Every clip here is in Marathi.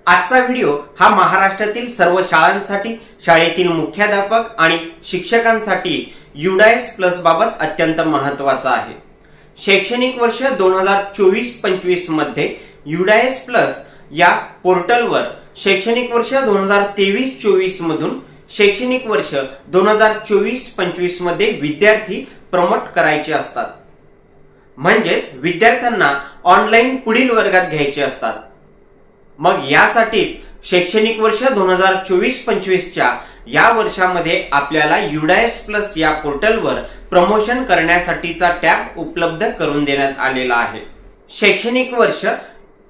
आजचा व्हिडिओ हा महाराष्ट्रातील सर्व शाळांसाठी, शाळेतील मुख्याध्यापक आणि शिक्षकांसाठी युडायस प्लस बाबत अत्यंत महत्त्वाचा आहे। शैक्षणिक वर्ष 2024-25 मध्ये युडायस प्लस या पोर्टलवर शैक्षणिक वर्ष 2023-24 मधून शैक्षणिक वर्ष 2024-25 मध्ये विद्यार्थी प्रमोट करायचे असतात। म्हणजेच विद्यार्थ्यांना ऑनलाइन पुढील वर्गात घ्यायचे असतात। मग यासाठीच शैक्षणिक वर्ष 2024-25 च्या या वर्षामध्ये आपल्याला युडायस प्लस या पोर्टलवर प्रमोशन करण्यासाठीचा टॅब उपलब्ध करून देण्यात आलेला आहे। शैक्षणिक वर्ष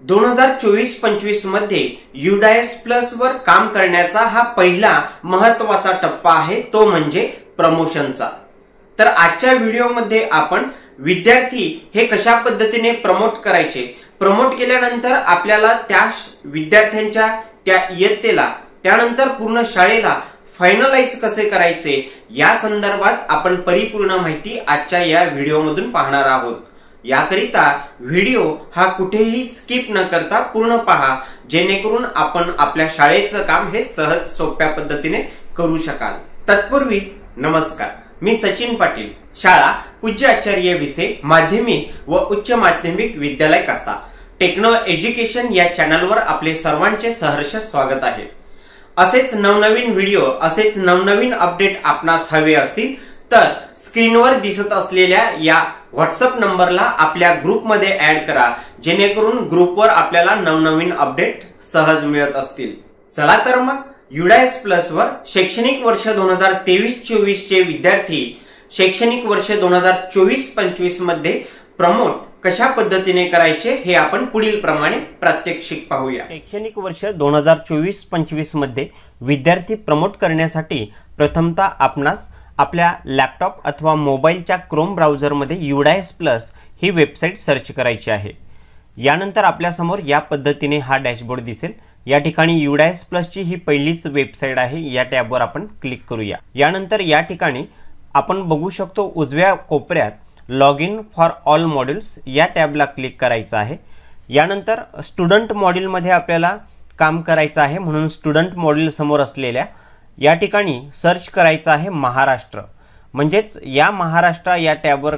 2024-25 मध्ये युडायस प्लस वर काम करण्याचा हा पहिला महत्त्वाचा टप्पा आहे, तो म्हणजे प्रमोशनचा। तर आजच्या व्हिडिओमध्ये आपण विद्यार्थी हे कशा पद्धतीने प्रमोट करायचे, प्रमोट केल्यानंतर आपल्याला त्या विद्यार्थ्यांच्या त्या इयत्तेला त्यानंतर पूर्ण शाळेला फायनलाइज कसे करायचे या संदर्भात आपण परिपूर्ण माहिती आजच्या या व्हिडिओमधून पाहणार आहोत। याकरिता व्हिडिओ हा कुठेही स्किप न करता पूर्ण पहा, जेणेकरून आपण आपल्या शाळेचं काम हे सहज सोप्या पद्धतीने करू शकाल। तत्पूर्वी नमस्कार, मी सचिन पाटील, शाळा पूज्य आचार्य विसे माध्यमिक व उच्च माध्यमिक विद्यालय कासा, टेक्नो एज्युकेशन या चॅनलवर आपले सर्वांचे सहर्ष स्वागत आहे। असेच नवनवीन व्हिडिओ, असेच नवनवीन अपडेट आपणास हवे असतील तर स्क्रीनवर दिसत असलेल्या या व्हॉट्सअप नंबरला आपल्या ग्रुपमध्ये ऍड करा, जेणेकरून ग्रुपवर आपल्याला नवनवीन अपडेट सहज मिळत असतील। चला तर मग युडायस प्लस वर शैक्षणिक वर्ष 2023-24 चे विद्यार्थी शैक्षणिक वर्ष 2024-25 मध्ये प्रमोट कशा पद्धतीने करायचे हे आपण पुढील प्रमाणे प्रात्यक्षिक पाहूया। शैक्षणिक वर्ष 2024-25 मध्ये विद्यार्थी प्रमोट करण्यासाठी प्रथमतः आपणास आपल्या लॅपटॉप अथवा मोबाईलच्या क्रोम ब्राउझरमध्ये युडायस प्लस ही वेबसाईट सर्च करायची आहे। यानंतर आपल्या समोर या पद्धतीने हा डॅशबोर्ड दिसेल। या ठिकाणी युडायस प्लसची ही पहिलीच वेबसाईट आहे, या टॅबवर आपण क्लिक करूया। यानंतर या ठिकाणी आपण बघू शकतो उजव्या कोपऱ्यात log in for all modules या टॅबला क्लिक करायचं आहे। यानंतर स्टुडंट मॉड्यूलमध्ये आपल्याला काम करायचं आहे, म्हणून स्टुडंट मॉड्यूल समोर असलेल्या या ठिकाणी सर्च करायचं आहे महाराष्ट्र। म्हणजेच या महाराष्ट्र या टॅबवर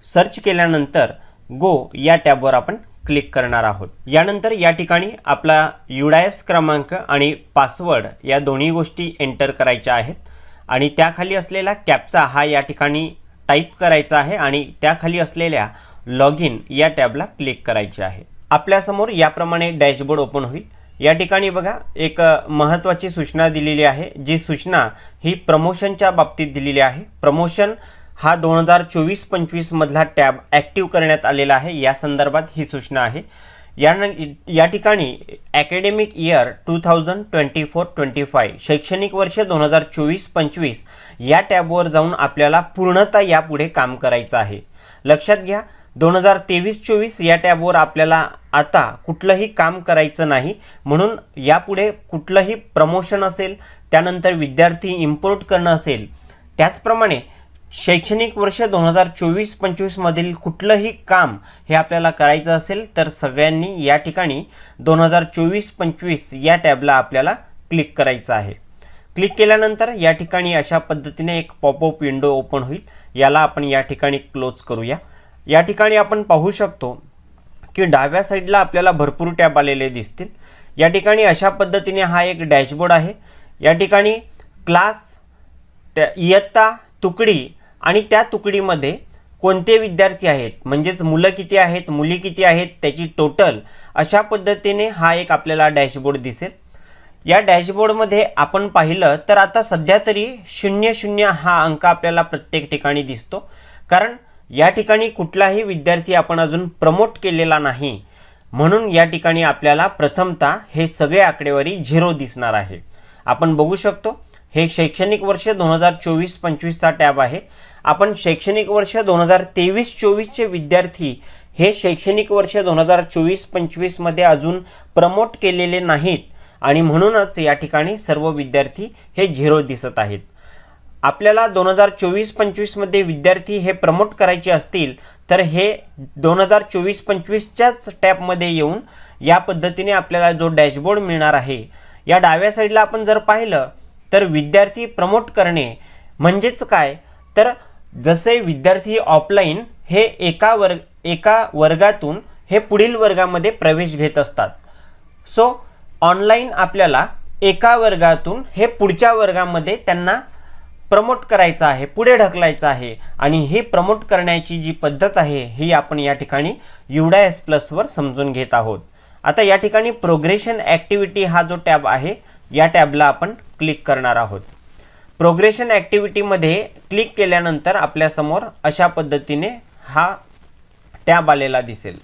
सर्च केल्यानंतर गो या टॅबवर आपण क्लिक करणार आहोत। यानंतर या ठिकाणी आपला युडायस क्रमांक आणि पासवर्ड या दोन्ही गोष्टी एंटर करायच्या आहेत आणि त्याखाली असलेला कॅप्चा हा या ठिकाणी टाइप करायचा आहे आणि त्याखाली असलेल्या लॉग इन या टॅबला क्लिक करायचे आहे। आपल्या समोर याप्रमाणे डॅशबोर्ड ओपन होईल। या ठिकाणी बघा एक महत्त्वाची सूचना दिलेली आहे, जी सूचना ही प्रमोशनच्या बाबतीत दिलेली आहे। प्रमोशन हा 2024-25 मधला टॅब ॲक्टिव्ह करण्यात आलेला आहे, या संदर्भात ही सूचना आहे। या ठिकाणी अकॅडमिक इयर 2024-25 शैक्षणिक वर्ष 2024-25 या टॅबवर जाऊन आपल्याला पूर्णतः यापुढे काम करायचं आहे। लक्षात घ्या, 2023-24 या टॅबवर आपल्याला आता कुठलंही काम करायचं नाही, म्हणून यापुढे कुठलंही प्रमोशन असेल, त्यानंतर विद्यार्थी इम्पोर्ट करणं असेल, त्याचप्रमाणे शैक्षणिक वर्ष 2024-25 मधील कुठलंही काम हे आपल्याला करायचं असेल तर सगळ्यांनी या ठिकाणी 2024-25 या टॅबला आपल्याला क्लिक करायचं आहे। क्लिक केल्यानंतर या ठिकाणी अशा पद्धतीने एक पॉपअप विंडो ओपन होईल, याला आपण या ठिकाणी क्लोज करूया। या ठिकाणी आपण पाहू शकतो की डाव्या साईडला आपल्याला भरपूर टॅब आलेले दिसतील। या ठिकाणी अशा पद्धतीने हा एक डॅशबोर्ड आहे। या ठिकाणी क्लास, इयत्ता, तुकडी आणि त्या तुकडीमध्ये कोणते विद्यार्थी आहेत, म्हणजेच मुलं किती आहेत, मुली किती आहेत, त्याची टोटल, अशा पद्धतीने हा एक आपल्याला डॅशबोर्ड दिसेल। या डॅशबोर्डमध्ये आपण पाहिलं तर आता सध्या तरी 00 हा अंक आपल्याला प्रत्येक ठिकाणी दिसतो, कारण या ठिकाणी कुठलाही विद्यार्थी आपण अजून प्रमोट केलेला नाही, म्हणून या ठिकाणी आपल्याला प्रथमतः हे सगळे आकडेवारी 0 दिसणार आहे। आपण बघू शकतो हे शैक्षणिक वर्ष 2024-25 चा टॅब आहे। आपण शैक्षणिक वर्ष 2023-24 चे विद्यार्थी हे शैक्षणिक वर्ष 2024-25 मध्ये अजून प्रमोट केलेले नाहीत आणि म्हणूनच या ठिकाणी सर्व विद्यार्थी हे 0 दिसत आहेत। आपल्याला 2024-25 मध्ये विद्यार्थी हे प्रमोट करायचे असतील तर हे 2024-25 च्याच टॅब मध्ये येऊन या पद्धतीने आपल्याला जो डॅशबोर्ड मिळणार आहे, या डाव्या साईडला आपण जर पाहिलं तर विद्यार्थी प्रमोट करणे म्हणजेच काय, तर जसे विद्यार्थी ऑफलाईन हे एका वर्गातून हे पुढील वर्गामध्ये प्रवेश घेत असतात, सो ऑनलाईन आपल्याला एका वर्गातून हे पुढच्या वर्गामध्ये त्यांना प्रमोट करायचं आहे, पुढे ढकलायचं आहे. आणि हे प्रमोट करण्याची जी पद्धत आहे ही आपण या ठिकाणी UDAS Plus वर समजून घेत आहोत. आता या ठिकाणी प्रोग्रेशन ॲक्टिव्हिटी हा जो टॅब आहे, या टॅबला आपण क्लिक करणार आहोत. प्रोग्रेशन ॲक्टिव्हिटीमध्ये क्लिक केल्यानंतर आपल्यासमोर अशा पद्धतीने हा टॅब आलेला दिसेल.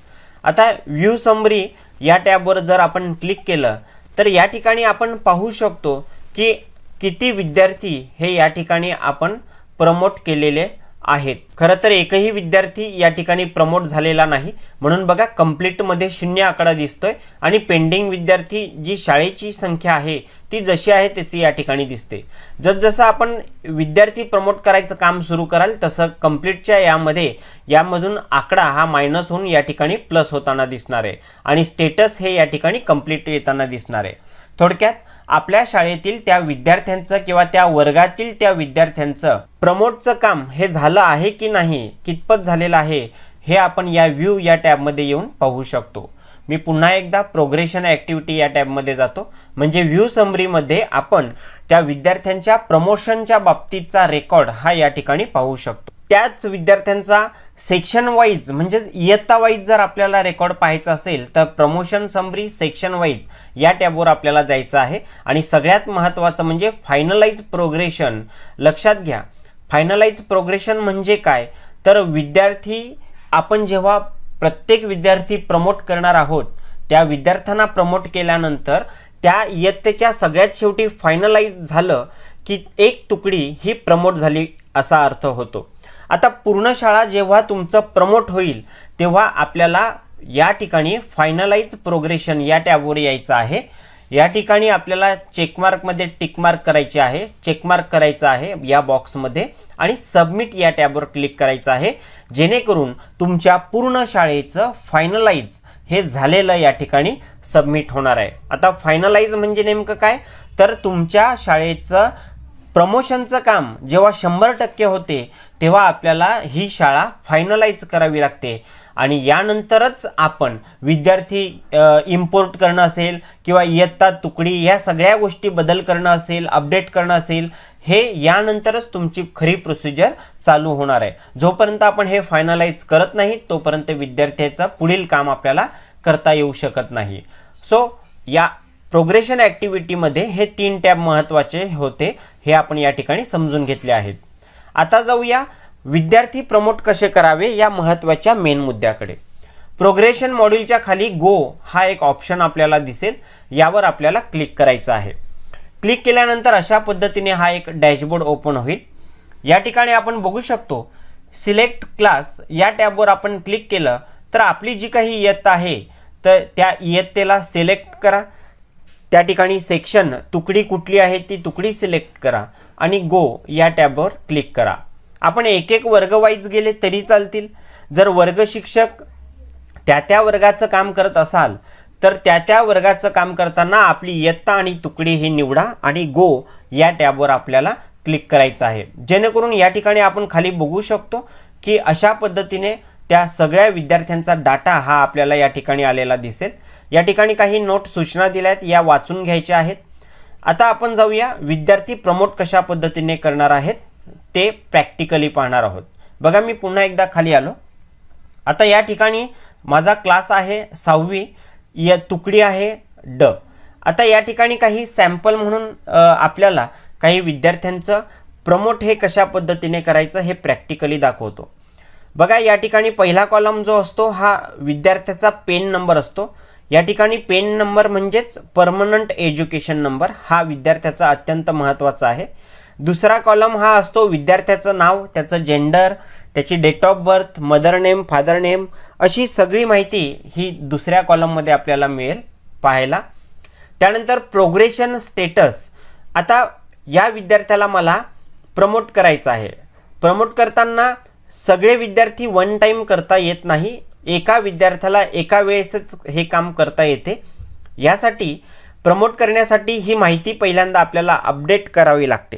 आता व्ह्यू समरी या टॅबवर जर आपण क्लिक केलं तर या ठिकाणी आपण पाहू शकतो की किती विद्यार्थी हे या ठिकाणी आपण प्रमोट केलेले आहेत. खरं तर एकही विद्यार्थी या ठिकाणी प्रमोट झालेला नाही, म्हणून बघा कंप्लीटमध्ये 0 आकडा दिसतोय आणि पेंडिंग विद्यार्थी जी शाळेची संख्या आहे ती जशी आहे तशी या ठिकाणी दिसते. जसजसं आपण विद्यार्थी प्रमोट करायचं काम सुरू कराल तसं कंप्लीटच्या यामधून आकडा हा मायनस होऊन या ठिकाणी प्लस होताना दिसणार आहे आणि स्टेटस हे या ठिकाणी कंप्लीट येताना दिसणार आहे. थोडक्यात आपल्या शाळेतील त्या विद्यार्थ्यांचं किंवा त्या वर्गातील त्या विद्यार्थ्यांचं प्रमोटचं काम हे झालं आहे की नाही, कितपत झालेलं आहे हे आपण या व्ह्यू या टॅबमध्ये येऊन पाहू शकतो. मी पुन्हा एकदा प्रोग्रेशन ॲक्टिव्हिटी या टॅबमध्ये जातो, म्हणजे व्ह्यू समरीमध्ये आपण त्या विद्यार्थ्यांच्या प्रमोशनच्या बाबतीतचा रेकॉर्ड हा या ठिकाणी पाहू शकतो. त्याच विद्यार्थ्यांचा सेक्शन वाईज म्हणजे इयत्ता वाईज जर आपल्याला रेकॉर्ड पाहायचा असेल तर प्रमोशन समरी सेक्शन वाईज या टॅबवर आपल्याला जायचं आहे. आणि सगळ्यात महत्त्वाचं म्हणजे फायनलाइज प्रोग्रेशन. लक्षात घ्या, फायनलाइज प्रोग्रेशन म्हणजे काय, तर विद्यार्थी आपण जेव्हा प्रत्येक विद्यार्थी प्रमोट करणार आहोत त्या विद्यार्थ्यांना प्रमोट केल्यानंतर त्या इयत्तेच्या सगळ्यात शेवटी फायनलाइज झालं की एक तुकडी ही प्रमोट झाली असा अर्थ होतो. आता पूर्ण शाळा जेव्हा तुमचं प्रमोट होईल तेव्हा आपल्याला या ठिकाणी फायनलाइज प्रोग्रेशन या टॅबवर यायचं आहे. या ठिकाणी आपल्याला चेकमार्कमध्ये टिकमार्क करायचे आहे, चेकमार्क करायचं आहे या बॉक्समध्ये आणि सबमिट या टॅबवर क्लिक करायचं आहे, जेणेकरून तुमच्या पूर्ण शाळेचं फायनलाइज हे झालेलं या ठिकाणी सबमिट होणार आहे. आता फायनलाइज म्हणजे नेमकं काय, तर तुमच्या शाळेचं प्रमोशनचं काम जेव्हा 100% होते तेव्हा आपल्याला ही शाळा फायनलाइज करावी लागते आणि यानंतरच आपण विद्यार्थी इम्पोर्ट करणं असेल किंवा इयत्ता तुकडी या सगळ्या गोष्टी बदल करणं असेल, अपडेट करणं असेल, हे यानंतरच तुमची खरी प्रोसिजर चालू होणार आहे. जोपर्यंत आपण हे फायनलाइज करत नाही तोपर्यंत विद्यार्थ्याचं पुढील काम आपल्याला करता येऊ शकत नाही. सो या प्रोग्रेशन ॲक्टिव्हिटीमध्ये हे 3 टॅब महत्त्वाचे होते, हे आपण या ठिकाणी समजून घेतले आहेत. आता जाऊया विद्यार्थी प्रमोट कसे करावे या महत्त्वाच्या मेन मुद्द्याकडे. प्रोग्रेशन मॉड्यूलच्या खाली गो हा एक ऑप्शन आपल्याला दिसेल, यावर आपल्याला क्लिक करायचं आहे. क्लिक केल्यानंतर अशा पद्धतीने हा एक डॅशबोर्ड ओपन होईल. या ठिकाणी आपण बघू शकतो सिलेक्ट क्लास या टॅबवर आपण क्लिक केलं तर आपली जी काही इयत्ता आहे तर त्या इयत्तेला सिलेक्ट करा. त्या ठिकाणी सेक्शन तुकडी कुठली आहे ती तुकडी सिलेक्ट करा आणि गो या टॅबवर क्लिक करा. आपण एक वर्ग वाईज गेले तरी चालतील. जर वर्ग शिक्षक त्या वर्गाचं काम करत असाल तर त्या वर्गाचं काम करताना आपली इयत्ता आणि तुकडी ही निवडा आणि गो या टॅबवर आपल्याला क्लिक करायचं आहे, जेणेकरून या ठिकाणी आपण खाली बघू शकतो की अशा पद्धतीने त्या सगळ्या विद्यार्थ्यांचा डाटा हा आपल्याला या ठिकाणी आलेला दिसेल. या ठिकाणी काही नोट सूचना दिल्या आहेत, या वाचून घ्यायच्या आहेत. आता आपण जाऊया विद्यार्थी प्रमोट कशा पद्धतीने करणार आहेत ते प्रॅक्टिकली पाहणार आहोत. बघा मी पुन्हा एकदा खाली आलो. आता या ठिकाणी माझा क्लास आहे 6वी, या तुकडी आहे ड. आता या ठिकाणी काही सॅम्पल म्हणून आपल्याला काही विद्यार्थ्यांचं प्रमोट हे कशा पद्धतीने करायचं हे प्रॅक्टिकली दाखवतो. बघा या ठिकाणी पहिला कॉलम जो असतो हा विद्यार्थ्याचा पेन नंबर असतो. या ठिकाणी पेन नंबर म्हणजेच परमनंट एज्युकेशन नंबर, हा विद्यार्थ्याचा अत्यंत महत्त्वाचा आहे. दुसरा कॉलम हा असतो विद्यार्थ्याचं नाव, त्याचं जेंडर, त्याची date of birth, mother name, father name, अशी सगळी माहिती ही दुसऱ्या कॉलममध्ये आपल्याला मिळेल पाहायला. त्यानंतर प्रोग्रेशन स्टेटस. आता या विद्यार्थ्याला मला प्रमोट करायचं आहे. प्रमोट करताना सगळे विद्यार्थी वन टाइम करता येत नाही, एका विद्यार्थ्याला एका वेळेसच हे काम करता येते। यासाठी प्रमोट करण्यासाठी ही माहिती पहिल्यांदा आपल्याला अपडेट करावी लागते।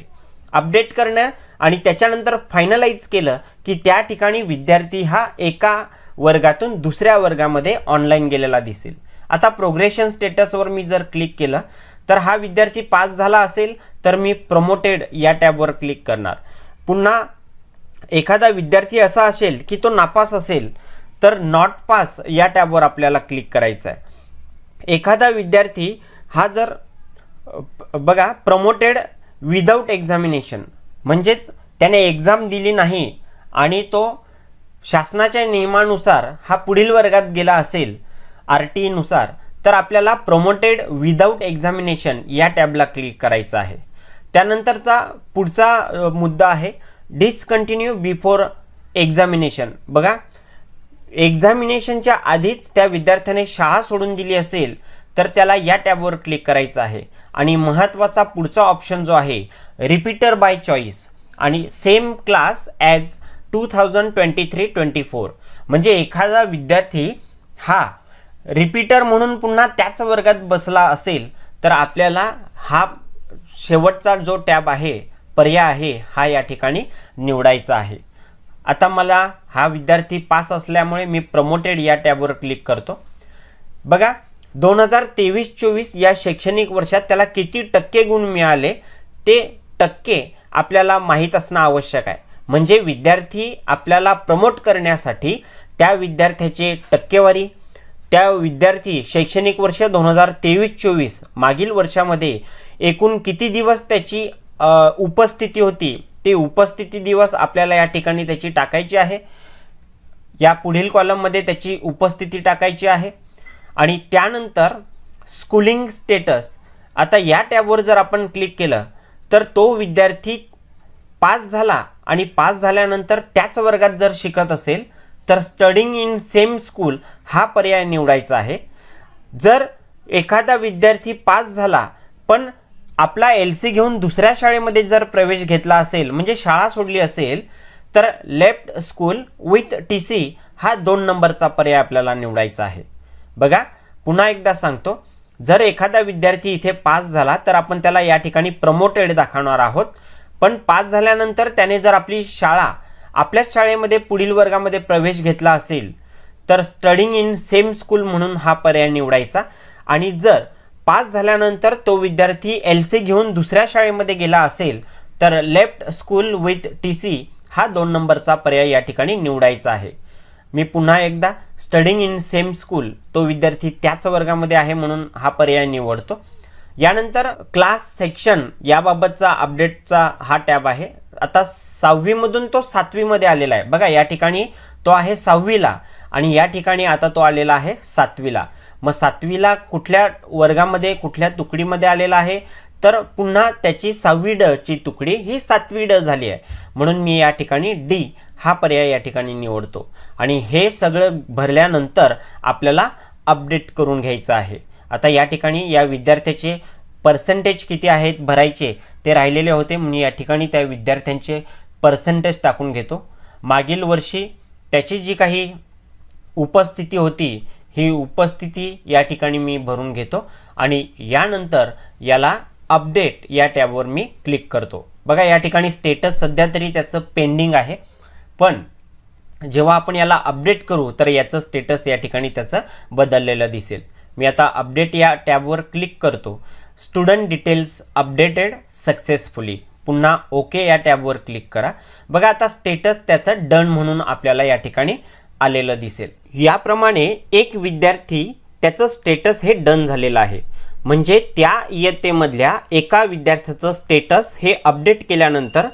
अपडेट करणं आणि त्याच्यानंतर फायनलाइज केलं की त्या ठिकाणी विद्यार्थी हा एका वर्गातून दुसऱ्या वर्गामध्ये ऑनलाईन गेलेला दिसेल। आता प्रोग्रेशन स्टेटसवर मी जर क्लिक केलं तर हा विद्यार्थी पास झाला असेल तर मी प्रमोटेड या टॅबवर क्लिक करणार। पुन्हा एखादा विद्यार्थी असा असेल की तो नापास असेल तर नॉट पास या टॅबवर आपल्याला क्लिक करायचं आहे। एखादा विद्यार्थी हा जर बघा प्रमोटेड विदाउट एक्झामिनेशन म्हणजेच त्याने एक्झाम दिली नाही आणि तो शासनाच्या नियमानुसार हा पुढील वर्गात गेला असेल RTE नुसार तर आपल्याला प्रमोटेड विदाउट एक्झामिनेशन या टॅबला क्लिक करायचं आहे। त्यानंतरचा पुढचा मुद्दा आहे डिसकंटिन्यू बिफोर एक्झामिनेशन। बघा एक्झामिनेशनच्या आधीच त्या विद्यार्थ्याने शाळा सोडून दिली असेल तर त्याला या टॅबवर क्लिक करायचं आहे। आणि महत्त्वाचा पुढचा ऑप्शन जो आहे रिपीटर बाय चॉईस आणि सेम क्लास ॲज 2023-24 म्हणजे एखादा विद्यार्थी हा रिपीटर म्हणून पुन्हा त्याच वर्गात बसला असेल तर आपल्याला हा शेवटचा जो टॅब आहे पर्याय आहे हा या ठिकाणी निवडायचा आहे। आता मला हा विद्यार्थी पास असल्यामुळे मी प्रमोटेड या टॅबवर क्लिक करतो। बघा 2023-24 या शैक्षणिक वर्षात त्याला किती टक्के गुण मिळाले ते टक्के आपल्याला माहीत असणं आवश्यक आहे। म्हणजे विद्यार्थी आपल्याला प्रमोट करण्यासाठी त्या विद्यार्थ्याचे टक्केवारी, त्या विद्यार्थी शैक्षणिक वर्ष 2023-24 मागील वर्षामध्ये एकूण किती दिवस त्याची उपस्थिती होती ते उपस्थिती दिवस आपल्याला या ठिकाणी त्याची टाकायची आहे। या पुढील कॉलममध्ये त्याची उपस्थिती टाकायची आहे। आणि त्यानंतर स्कूलिंग स्टेटस, आता या टॅबवर जर आपण क्लिक केलं तर तो विद्यार्थी पास झाला आणि पास झाल्यानंतर त्याच वर्गात जर शिकत असेल तर स्टडिंग इन सेम स्कूल हा पर्याय निवडायचा आहे। जर एखादा विद्यार्थी पास झाला पण आपला LC घेऊन दुसऱ्या शाळेमध्ये जर प्रवेश घेतला असेल म्हणजे शाळा सोडली असेल तर लेफ्ट स्कूल विथ TC हा 2 नंबरचा पर्याय आपल्याला निवडायचा आहे। बघा पुन्हा एकदा सांगतो, जर एखादा विद्यार्थी इथे पास झाला तर आपण त्याला या ठिकाणी प्रमोटेड दाखवणार आहोत। पण पास झाल्यानंतर त्याने जर आपली शाळा आपल्याच शाळेमध्ये पुढील वर्गामध्ये प्रवेश घेतला असेल तर स्टडिंग इन सेम स्कूल म्हणून हा पर्याय निवडायचा। आणि जर पास झाल्यानंतर तो विद्यार्थी LC घेऊन दुसऱ्या शाळेमध्ये गेला असेल तर लेफ्ट स्कूल विथ TC हा 2 नंबरचा पर्याय या ठिकाणी निवडायचा आहे। मी पुन्हा एकदा स्टडिंग इन सेम स्कूल तो विद्यार्थी त्याच वर्गामध्ये आहे म्हणून हा पर्याय निवडतो। यानंतर क्लास सेक्शन याबाबतचा अपडेटचा हा टॅब आहे। आता 6वी मधून तो 7वी मध्ये आलेला आहे। बघा या ठिकाणी तो आहे 6वीला आणि या ठिकाणी आता तो आलेला आहे 7वीला। मग 7वीला कुठल्या वर्गामध्ये कुठल्या तुकडीमध्ये आलेला आहे तर पुन्हा त्याची 6वी ड ची तुकडी ही 7वी ड झाली आहे म्हणून मी या ठिकाणी D हा पर्याय या ठिकाणी निवडतो। आणि हे सगळं भरल्यानंतर आपल्याला अपडेट करून घ्यायचं आहे। आता या ठिकाणी या विद्यार्थ्याचे पर्सेंटेज किती आहेत भरायचे ते राहिलेले होते म्हणून या ठिकाणी त्या विद्यार्थ्यांचे पर्सेंटेज टाकून घेतो। मागील वर्षी त्याची जी काही उपस्थिती होती ही उपस्थिती या ठिकाणी मी भरून घेतो आणि यानंतर याला अपडेट या टॅबवर मी क्लिक करतो। बघा या ठिकाणी स्टेटस सध्या तरी त्याचं पेंडिंग आहे, पण जेव्हा आपण याला अपडेट करू तर याचं स्टेटस या ठिकाणी त्याचं बदललेलं दिसेल। मी आता अपडेट या टॅबवर क्लिक करतो। स्टुडंट डिटेल्स अपडेटेड सक्सेसफुली, पुन्हा ओके या टॅबवर क्लिक करा। बघा आता स्टेटस त्याचं डन म्हणून आपल्याला या ठिकाणी आलेलं दिसेल। याप्रमाणे एक विद्यार्थी त्याचं स्टेटस हे डन झालेलं आहे म्हणजे त्या इयत्तेमधल्या एका विद्यार्थ्याचं स्टेटस हे अपडेट केल्यानंतर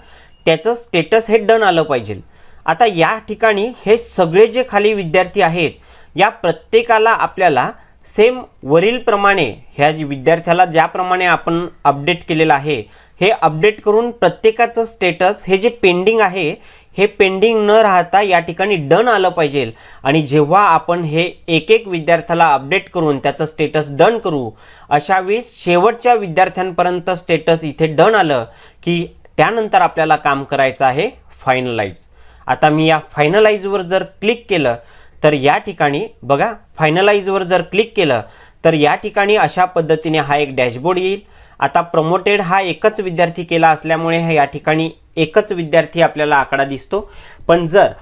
त्याचं स्टेटस हे डन आलं पाहिजे। आता या ठिकाणी हे सगळे जे खाली विद्यार्थी आहेत या प्रत्येकाला आपल्याला सेम वरील प्रमाणे ह्या विद्यार्थ्याला ज्याप्रमाणे आपण अपडेट केलेलं आहे हे अपडेट करून प्रत्येकाचं स्टेटस हे जे पेंडिंग आहे हे पेंडिंग न राहता या ठिकाणी डन आलं पाहिजे। आणि जेव्हा आपण हे एक एक विद्यार्थ्याला अपडेट करून त्याचं स्टेटस डन करू अशा वेळेस शेवटच्या विद्यार्थ्यांपर्यंत स्टेटस इथे डन आलं की त्यानंतर आपल्याला काम करायचं आहे फायनलाइज। आता मी या फायनलाइजवर जर क्लिक केलं तर या ठिकाणी बघा फायनलाइजवर जर क्लिक केलं तर या ठिकाणी अशा पद्धतीने हा एक डॅशबोर्ड येईल। आता प्रमोटेड हा एकच विद्यार्थी केला असल्यामुळे या ठिकाणी एकच विद्यार्थी आपल्याला आकडा दिसतो। पण जर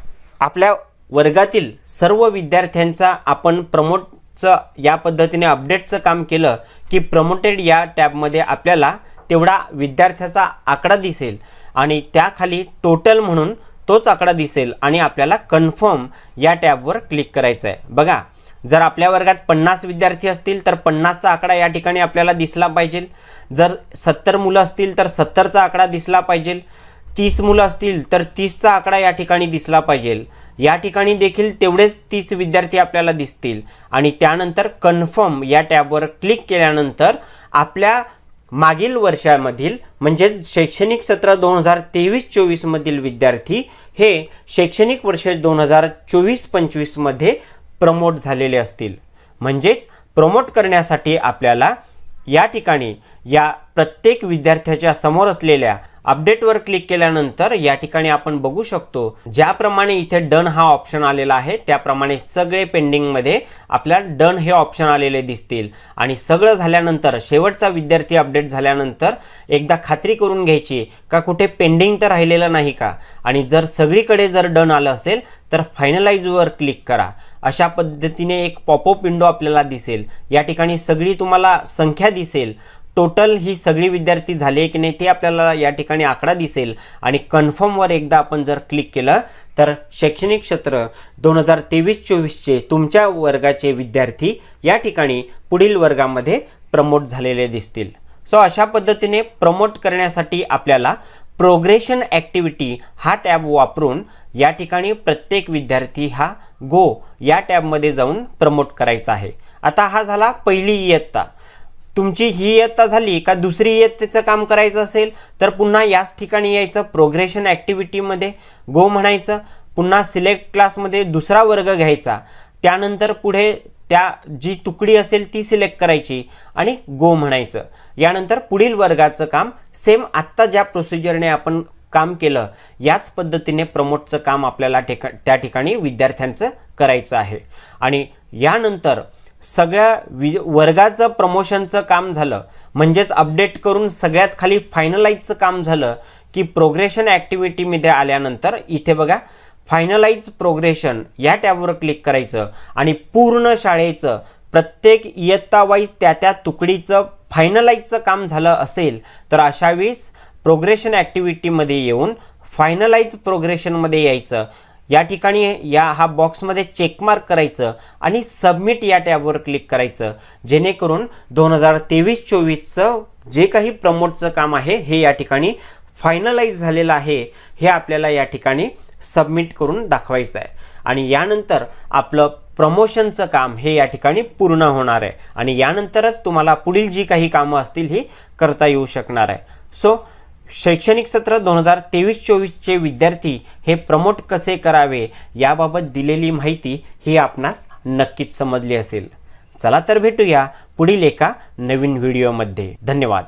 आपल्या वर्गातील सर्व विद्यार्थ्यांचा आपण प्रमोटचं या पद्धतीने अपडेटचं काम केलं की प्रमोटेड या टॅबमध्ये आपल्याला तेवढा विद्यार्थ्याचा आकडा दिसेल आणि त्याखाली टोटल म्हणून तोच आकडा दिसेल आणि आपल्याला कन्फर्म या टॅबवर क्लिक करायचं आहे। बघा जर आपल्या वर्गात 50 विद्यार्थी असतील तर 50चा आकडा या ठिकाणी आपल्याला दिसला पाहिजे। जर 70 मुलं असतील तर 70चा आकडा दिसला पाहिजे। 30 मुलं असतील तर 30चा आकडा या ठिकाणी दिसला पाहिजे। या ठिकाणी देखील तेवढेच 30 विद्यार्थी आपल्याला दिसतील आणि त्यानंतर कन्फर्म या टॅबवर क्लिक केल्यानंतर आपल्या मागील वर्षामधील म्हणजे शैक्षणिक सत्र 2023-24 मधील विद्यार्थी हे शैक्षणिक वर्ष 2024-25 मध्ये प्रमोट झालेले असतील। म्हणजेच प्रमोट करण्यासाठी आपल्याला या ठिकाणी या प्रत्येक विद्यार्थ्याच्या समोर असलेल्या अपडेटवर क्लिक केल्यानंतर या ठिकाणी आपण बघू शकतो ज्याप्रमाणे इथे डन हा ऑप्शन आलेला आहे त्याप्रमाणे सगळे पेंडिंगमध्ये आपल्याला डन हे ऑप्शन आलेले दिसतील। आणि सगळं झाल्यानंतर शेवटचा विद्यार्थी अपडेट झाल्यानंतर एकदा खात्री करून घ्यायची का कुठे पेंडिंग तर राहिलेलं नाही का, आणि जर सगळीकडे जर डन आलं असेल तर फायनलाइजवर क्लिक करा। अशा पद्धतीने एक पॉपअप विंडो आपल्याला दिसेल। या ठिकाणी सगळी तुम्हाला संख्या दिसेल, टोटल ही सगळी विद्यार्थी झाले की नाही ते आपल्याला या ठिकाणी आकडा दिसेल आणि कन्फर्मवर एकदा आपण जर क्लिक केलं तर शैक्षणिक सत्र 2023-24 चे तुमच्या वर्गाचे विद्यार्थी या ठिकाणी पुढील वर्गामध्ये प्रमोट झालेले दिसतील। सो अशा पद्धतीने प्रमोट करण्यासाठी आपल्याला प्रोग्रेशन ॲक्टिव्हिटी हा टॅब वापरून या ठिकाणी प्रत्येक विद्यार्थी हा गो या टॅबमध्ये जाऊन प्रमोट करायचा आहे। आता हा झाला पहिली इयत्ता। तुमची ही इयत्ता झाली का दुसरी इयत्तेचं काम करायचं असेल तर पुन्हा याच ठिकाणी यायचं, प्रोग्रेशन ॲक्टिव्हिटीमध्ये गो म्हणायचं, पुन्हा सिलेक्ट क्लासमध्ये दुसरा वर्ग घ्यायचा, त्यानंतर पुढे त्या जी तुकडी असेल ती सिलेक्ट करायची आणि गो म्हणायचं। यानंतर पुढील वर्गाचं काम सेम आत्ता ज्या प्रोसिजरने आपण काम केलं याच पद्धतीने प्रमोटचं काम आपल्याला त्या ठिकाणी विद्यार्थ्यांचं करायचं आहे। आणि यानंतर सगळ्या वर्गाचं प्रमोशनचं काम झालं म्हणजेच अपडेट करून सगळ्यात खाली फायनलाइजचं काम झालं की प्रोग्रेशन ॲक्टिव्हिटीमध्ये आल्यानंतर इथे बघा फायनलाइज प्रोग्रेशन या टॅबवर क्लिक करायचं आणि पूर्ण शाळेचं प्रत्येक इयत्ता वाईज त्या तुकडीचं फायनलाइजचं काम झालं असेल तर अशा वेळेस प्रोग्रेशन ॲक्टिव्हिटीमध्ये येऊन फायनलाइज प्रोग्रेशनमध्ये यायचं। या ठिकाणी हा बॉक्समध्ये चेकमार्क करायचं आणि सबमिट या टॅबवर क्लिक करायचं, जेणेकरून 2023-24चं जे काही प्रमोटचं काम आहे हे या ठिकाणी फायनलाइज झालेलं आहे हे आपल्याला या ठिकाणी सबमिट करून दाखवायचं आहे। आणि यानंतर आपलं प्रमोशनचं काम हे या ठिकाणी पूर्ण होणार आहे आणि यानंतरच तुम्हाला पुढील जी काही कामं असतील ही करता येऊ शकणार आहे। सो शैक्षणिक सत्र 2023-24 चे विद्यार्थी हे प्रमोट कसे करावे याबाबत दिलेली माहिती ही आपणास नक्कीच समजली असेल। चला तर भेटूया पुढील एका नवीन व्हिडिओमध्ये। धन्यवाद।